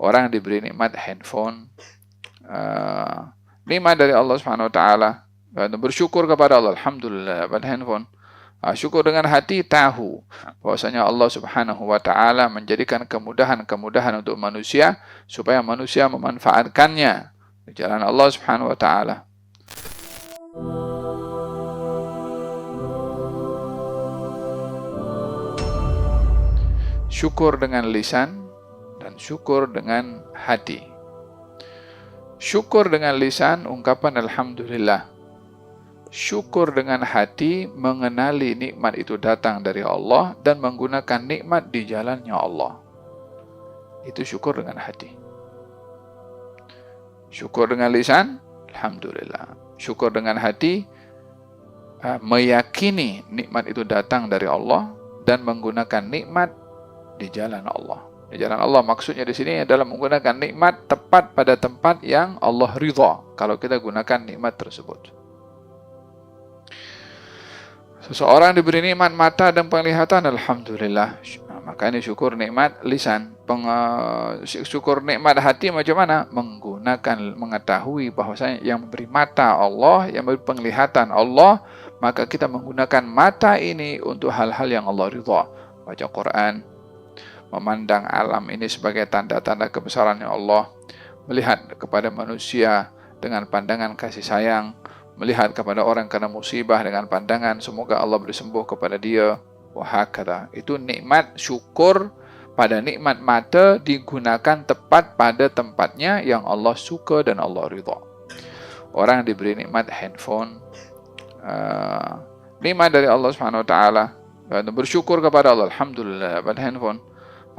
Orang diberi nikmat handphone, nikmat dari Allah Subhanahu wa taala, bersyukur kepada Allah, alhamdulillah dapat handphone. Syukur dengan hati, tahu bahwasanya Allah Subhanahu wa taala menjadikan kemudahan-kemudahan untuk manusia supaya manusia memanfaatkannya di jalan Allah Subhanahu wa taala. Syukur dengan lisan dan syukur dengan hati. Syukur dengan lisan, ungkapan alhamdulillah. Syukur dengan hati, mengenali nikmat itu datang dari Allah dan menggunakan nikmat di jalannya Allah. Itu syukur dengan hati. Syukur dengan lisan, alhamdulillah. Syukur dengan hati, meyakini nikmat itu datang dari Allah dan menggunakan nikmat di jalan Allah. Di jalan Allah maksudnya di sini adalah menggunakan nikmat tepat pada tempat yang Allah ridha kalau kita gunakan nikmat tersebut. Seseorang diberi nikmat mata dan penglihatan, alhamdulillah, maka ini syukur nikmat lisan. Syukur nikmat hati macam mana? Mengetahui bahwasanya yang memberi mata Allah, yang memberi penglihatan Allah, maka kita menggunakan mata ini untuk hal-hal yang Allah ridha. Baca Quran, memandang alam ini sebagai tanda-tanda kebesarannya Allah, melihat kepada manusia dengan pandangan kasih sayang, melihat kepada orang kena musibah dengan pandangan semoga Allah beri sembuh kepada dia, wahakata. Itu nikmat syukur pada nikmat mata digunakan tepat pada tempatnya yang Allah suka dan Allah ridha. Orang diberi nikmat handphone, nikmat dari Allah Subhanahu wa taala, bersyukur kepada Allah, alhamdulillah dapat handphone.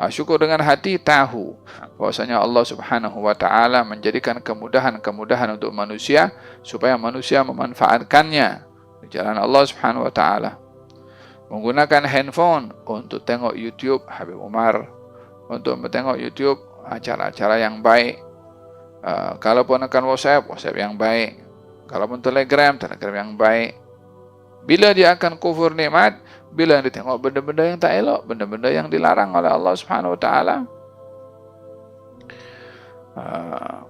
Syukur dengan hati, tahu bahwasanya Allah Subhanahu wa taala menjadikan kemudahan-kemudahan untuk manusia supaya manusia memanfaatkannya di jalan Allah Subhanahu wa taala. Menggunakan handphone untuk tengok YouTube Habib Umar, untuk tengok YouTube acara-acara yang baik. Kalaupun akan WhatsApp yang baik. Kalaupun Telegram yang baik. Bila dia akan kufur nikmat, bila dia tengok benda-benda yang tak elok, benda-benda yang dilarang oleh Allah Subhanahu wa taala.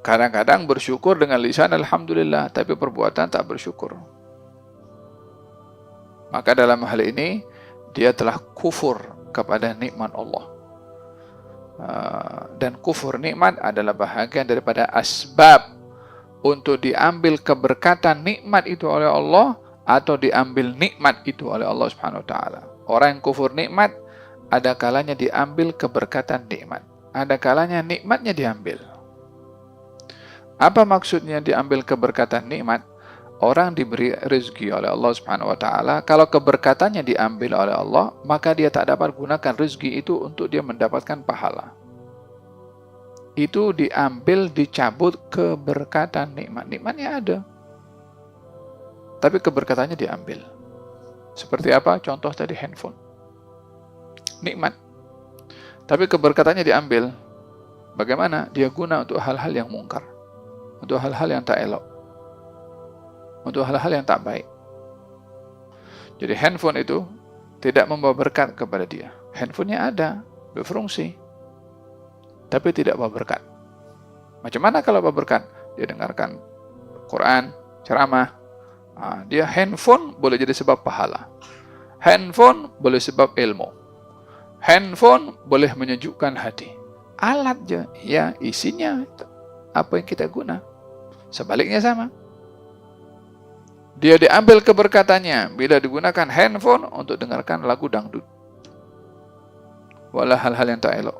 Kadang-kadang bersyukur dengan lisan alhamdulillah, tapi perbuatan tak bersyukur. Maka dalam hal ini dia telah kufur kepada nikmat Allah. Dan kufur nikmat adalah bahagian daripada asbab untuk diambil keberkatan nikmat itu oleh Allah atau diambil nikmat itu oleh Allah Subhanahu wa taala. Orang yang kufur nikmat, ada kalanya diambil keberkatan nikmat, ada kalanya nikmatnya diambil. Apa maksudnya diambil keberkatan nikmat? Orang diberi rezeki oleh Allah Subhanahu wa taala, kalau keberkatannya diambil oleh Allah, maka dia tak dapat gunakan rezeki itu untuk dia mendapatkan pahala. Itu diambil, dicabut keberkatan nikmat. Nikmatnya ada, tapi keberkatannya diambil. Seperti apa? Contoh tadi handphone. Nikmat. Tapi keberkatannya diambil. Bagaimana? Dia guna untuk hal-hal yang mungkar. Untuk hal-hal yang tak elok. Untuk hal-hal yang tak baik. Jadi handphone itu tidak membawa berkat kepada dia. Handphonenya ada, berfungsi, tapi tidak bawa berkat. Macam mana kalau bawa berkat? Dia dengarkan Quran, ceramah. Dia handphone boleh jadi sebab pahala. Handphone boleh sebab ilmu. Handphone boleh menyejukkan hati. Alat je, ya isinya apa yang kita guna. Sebaliknya sama. Dia diambil keberkatannya bila digunakan handphone untuk dengarkan lagu dangdut. Walau hal-hal yang tak elok.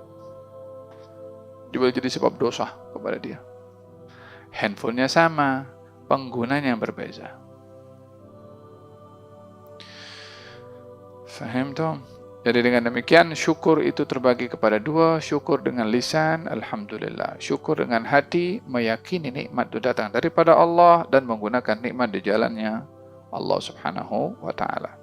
Dia boleh jadi sebab dosa kepada dia. Handphonenya sama, penggunanya yang berbeza. Faham tu? Jadi dengan demikian syukur itu terbagi kepada dua. Syukur dengan lisan, alhamdulillah. Syukur dengan hati, meyakini nikmat itu datang daripada Allah dan menggunakan nikmat di jalannya Allah Subhanahu wa taala.